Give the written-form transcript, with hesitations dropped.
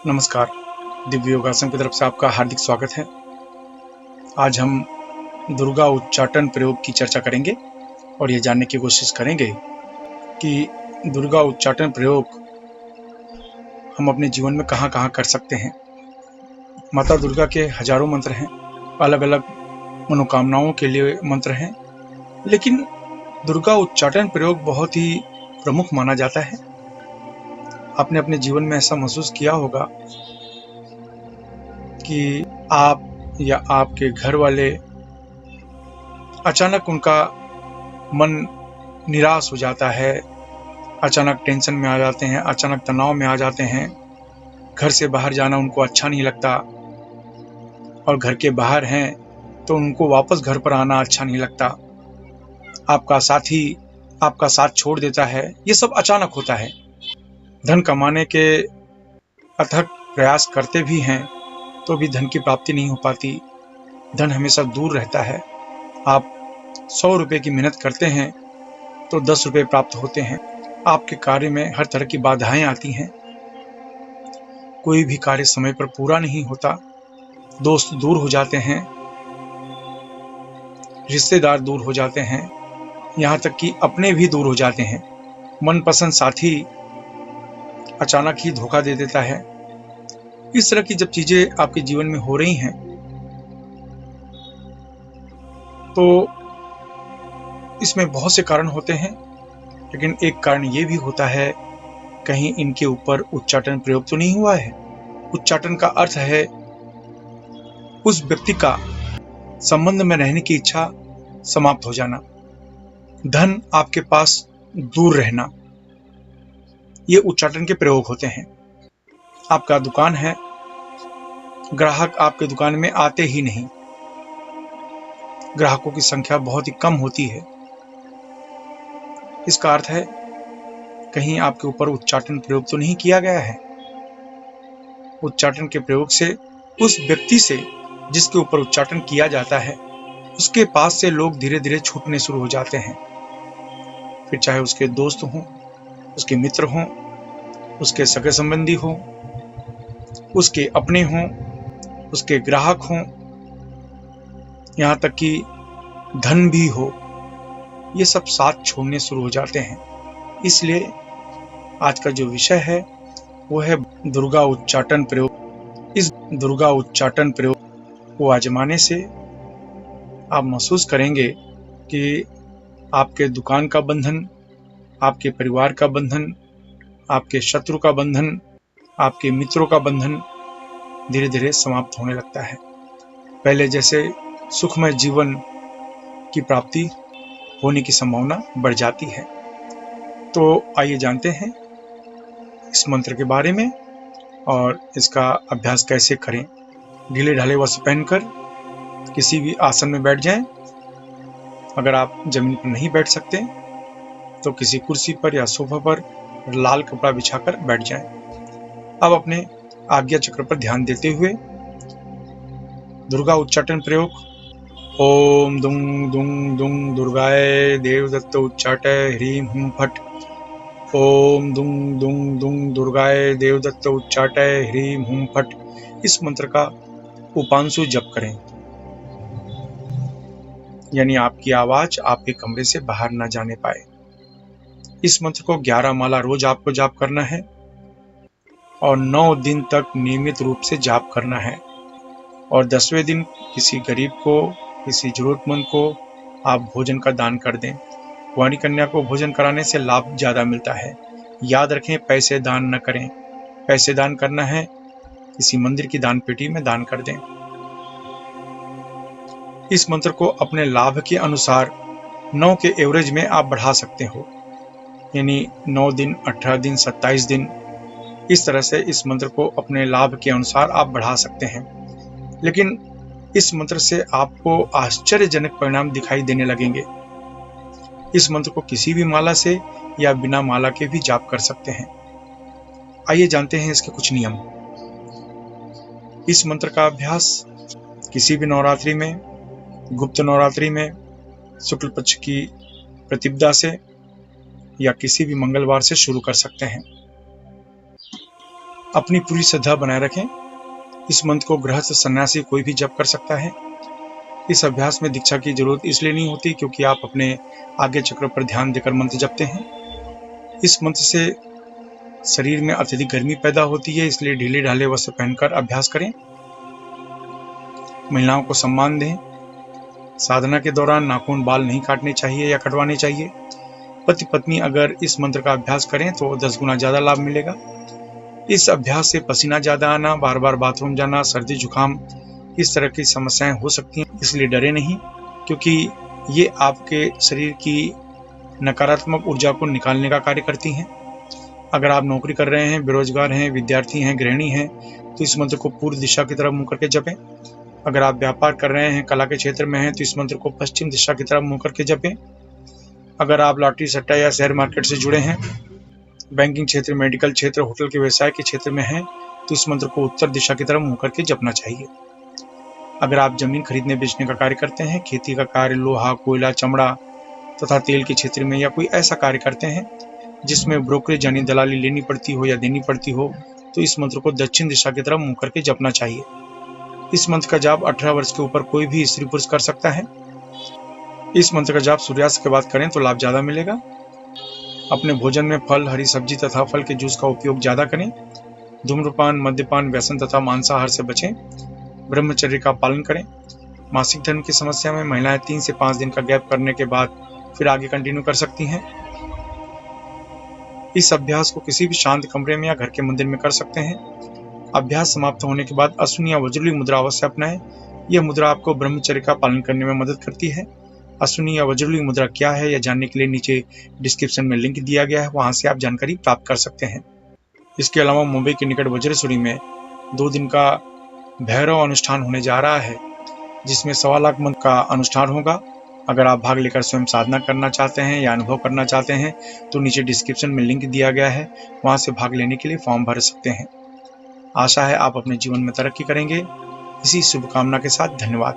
नमस्कार। दिव्य योगासन की तरफ से आपका हार्दिक स्वागत है। आज हम दुर्गा उच्चाटन प्रयोग की चर्चा करेंगे और ये जानने की कोशिश करेंगे कि दुर्गा उच्चाटन प्रयोग हम अपने जीवन में कहाँ कहाँ कर सकते हैं। माता दुर्गा के हजारों मंत्र हैं, अलग अलग मनोकामनाओं के लिए मंत्र हैं, लेकिन दुर्गा उच्चाटन प्रयोग बहुत ही प्रमुख माना जाता है। आपने अपने जीवन में ऐसा महसूस किया होगा कि आप या आपके घर वाले अचानक उनका मन निराश हो जाता है, अचानक टेंशन में आ जाते हैं, अचानक तनाव में आ जाते हैं। घर से बाहर जाना उनको अच्छा नहीं लगता और घर के बाहर हैं तो उनको वापस घर पर आना अच्छा नहीं लगता। आपका साथी आपका साथ छोड़ देता है। ये सब अचानक होता है। धन कमाने के अथक प्रयास करते भी हैं तो भी धन की प्राप्ति नहीं हो पाती। धन हमेशा दूर रहता है। आप 100 रुपए की मेहनत करते हैं तो 10 रुपए प्राप्त होते हैं। आपके कार्य में हर तरह की बाधाएं आती हैं। कोई भी कार्य समय पर पूरा नहीं होता। दोस्त दूर हो जाते हैं, रिश्तेदार दूर हो जाते हैं, यहाँ तक कि अपने भी दूर हो जाते हैं। मनपसंद साथी अचानक ही धोखा दे देता है। इस तरह की जब चीजें आपके जीवन में हो रही हैं तो इसमें बहुत से कारण होते हैं, लेकिन एक कारण ये भी होता है कहीं इनके ऊपर उच्चाटन प्रयोग तो नहीं हुआ है। उच्चाटन का अर्थ है उस व्यक्ति का संबंध में रहने की इच्छा समाप्त हो जाना, धन आपके पास दूर रहना। ये उच्चाटन के प्रयोग होते हैं। आपका दुकान है, ग्राहक आपके दुकान में आते ही नहीं, ग्राहकों की संख्या बहुत ही कम होती है। इसका अर्थ है कहीं आपके ऊपर उच्चाटन प्रयोग तो नहीं किया गया है। उच्चाटन के प्रयोग से उस व्यक्ति से जिसके ऊपर उच्चाटन किया जाता है उसके पास से लोग धीरे धीरे छूटने शुरू हो जाते हैं। फिर चाहे उसके दोस्त हों, उसके मित्र हों, उसके सगे संबंधी हों, उसके अपने हों, उसके ग्राहक हों, यहाँ तक कि धन भी हो, ये सब साथ छोड़ने शुरू हो जाते हैं। इसलिए आज का जो विषय है वो है दुर्गा उच्चाटन प्रयोग। इस दुर्गा उच्चाटन प्रयोग को आजमाने से आप महसूस करेंगे कि आपके दुकान का बंधन, आपके परिवार का बंधन, आपके शत्रु का बंधन, आपके मित्रों का बंधन धीरे धीरे समाप्त होने लगता है। पहले जैसे सुखमय जीवन की प्राप्ति होने की संभावना बढ़ जाती है। तो आइए जानते हैं इस मंत्र के बारे में और इसका अभ्यास कैसे करें। ढीले ढाले वस्त्र पहनकर किसी भी आसन में बैठ जाएं। अगर आप जमीन पर नहीं बैठ सकते तो किसी कुर्सी पर या सोफा पर लाल कपड़ा बिछाकर बैठ जाएं। अब अपने आज्ञा चक्र पर ध्यान देते हुए दुर्गा उच्चाटन प्रयोग। ओम दुंग दुंग दुंग दुर्गाय देवदत्त उच्चाटय ह्रीं हुं फट। ओम दुंग दुंग दुंग दुर्गाय देवदत्त उच्चाटय ह्रीं हुं फट। इस मंत्र का उपांशु जप करें, यानी आपकी आवाज आपके कमरे से बाहर न जाने पाए। इस मंत्र को 11 माला रोज आपको जाप करना है और 9 दिन तक नियमित रूप से जाप करना है। और 10वें दिन किसी गरीब को, किसी जरूरतमंद को आप भोजन का दान कर दें। कुंवारी कन्या को भोजन कराने से लाभ ज्यादा मिलता है। याद रखें, पैसे दान न करें। पैसे दान करना है किसी मंदिर की दान पेटी में दान कर दें। इस मंत्र को अपने लाभ के अनुसार 9 के एवरेज में आप बढ़ा सकते हो, यानी 9 दिन, 18 दिन, 27 दिन, इस तरह से इस मंत्र को अपने लाभ के अनुसार आप बढ़ा सकते हैं। लेकिन इस मंत्र से आपको आश्चर्यजनक परिणाम दिखाई देने लगेंगे। इस मंत्र को किसी भी माला से या बिना माला के भी जाप कर सकते हैं। आइए जानते हैं इसके कुछ नियम। इस मंत्र का अभ्यास किसी भी नवरात्रि में, गुप्त नवरात्रि में, शुक्ल पक्ष की प्रतिपदा से या किसी भी मंगलवार से शुरू कर सकते हैं। अपनी पूरी श्रद्धा बनाए रखें। इस मंत्र को गृहस्थ सन्यासी कोई भी जप कर सकता है। इस अभ्यास में दीक्षा की जरूरत इसलिए नहीं होती क्योंकि आप अपने आज्ञा चक्र पर ध्यान देकर मंत्र जपते हैं। इस मंत्र से शरीर में अत्यधिक गर्मी पैदा होती है, इसलिए ढीले ढाले वस्त्र पहनकर अभ्यास करें। महिलाओं को सम्मान दें। साधना के दौरान नाखून बाल नहीं काटने चाहिए या कटवाने चाहिए। पति पत्नी अगर इस मंत्र का अभ्यास करें तो 10 गुना ज्यादा लाभ मिलेगा। इस अभ्यास से पसीना ज्यादा आना, बार बार बाथरूम जाना, सर्दी जुकाम, इस तरह की समस्याएं हो सकती हैं। इसलिए डरे नहीं, क्योंकि ये आपके शरीर की नकारात्मक ऊर्जा को निकालने का कार्य करती हैं। अगर आप नौकरी कर रहे हैं, बेरोजगार हैं, विद्यार्थी हैं, गृहिणी हैं, तो इस मंत्र को पूर्व दिशा की तरफ मुंह करके जपें। अगर आप व्यापार कर रहे हैं, कला के क्षेत्र में हैं, तो इस मंत्र को पश्चिम दिशा की तरफ मुंह करके जपें। अगर आप लॉटरी सट्टा या शेयर मार्केट से जुड़े हैं, बैंकिंग क्षेत्र, मेडिकल क्षेत्र, होटल के व्यवसाय के क्षेत्र में हैं, तो इस मंत्र को उत्तर दिशा की तरफ मुंह करके जपना चाहिए। अगर आप जमीन खरीदने बेचने का कार्य करते हैं, खेती का कार्य, लोहा, कोयला, चमड़ा तथा तेल के क्षेत्र में, या कोई ऐसा कार्य करते हैं जिसमें ब्रोकरेज यानी दलाली लेनी पड़ती हो या देनी पड़ती हो, तो इस मंत्र को दक्षिण दिशा की तरफ मुंह करके जपना चाहिए। इस मंत्र का जाप 18 वर्ष के ऊपर कोई भी स्त्री पुरुष कर सकता है। इस मंत्र का जाप सूर्यास्त के बाद करें तो लाभ ज्यादा मिलेगा। अपने भोजन में फल, हरी सब्जी तथा फल के जूस का उपयोग ज्यादा करें। धूम्रपान, मद्यपान, व्यसन तथा मांसाहार से बचें। ब्रह्मचर्य का पालन करें। मासिक धर्म की समस्या में महिलाएं 3 से 5 दिन का गैप करने के बाद फिर आगे कंटिन्यू कर सकती हैं। इस अभ्यास को किसी भी शांत कमरे में या घर के मंदिर में कर सकते हैं। अभ्यास समाप्त होने के बाद अश्विनी या वज्रली मुद्रा अवश्य अपनाएं। यह मुद्रा आपको ब्रह्मचर्य का पालन करने में मदद करती है। अश्विनी या वज्रली मुद्रा क्या है यह जानने के लिए नीचे डिस्क्रिप्शन में लिंक दिया गया है, वहां से आप जानकारी प्राप्त कर सकते हैं। इसके अलावा मुंबई के निकट वज्रेश्वरी में 2 दिन का भैरव अनुष्ठान होने जा रहा है, जिसमें 1.25 लाख मंत्र का अनुष्ठान होगा। अगर आप भाग लेकर स्वयं साधना करना चाहते हैं या अनुभव करना चाहते हैं तो नीचे डिस्क्रिप्शन में लिंक दिया गया है, वहां से भाग लेने के लिए फॉर्म भर सकते हैं। आशा है आप अपने जीवन में तरक्की करेंगे। इसी शुभकामना के साथ धन्यवाद।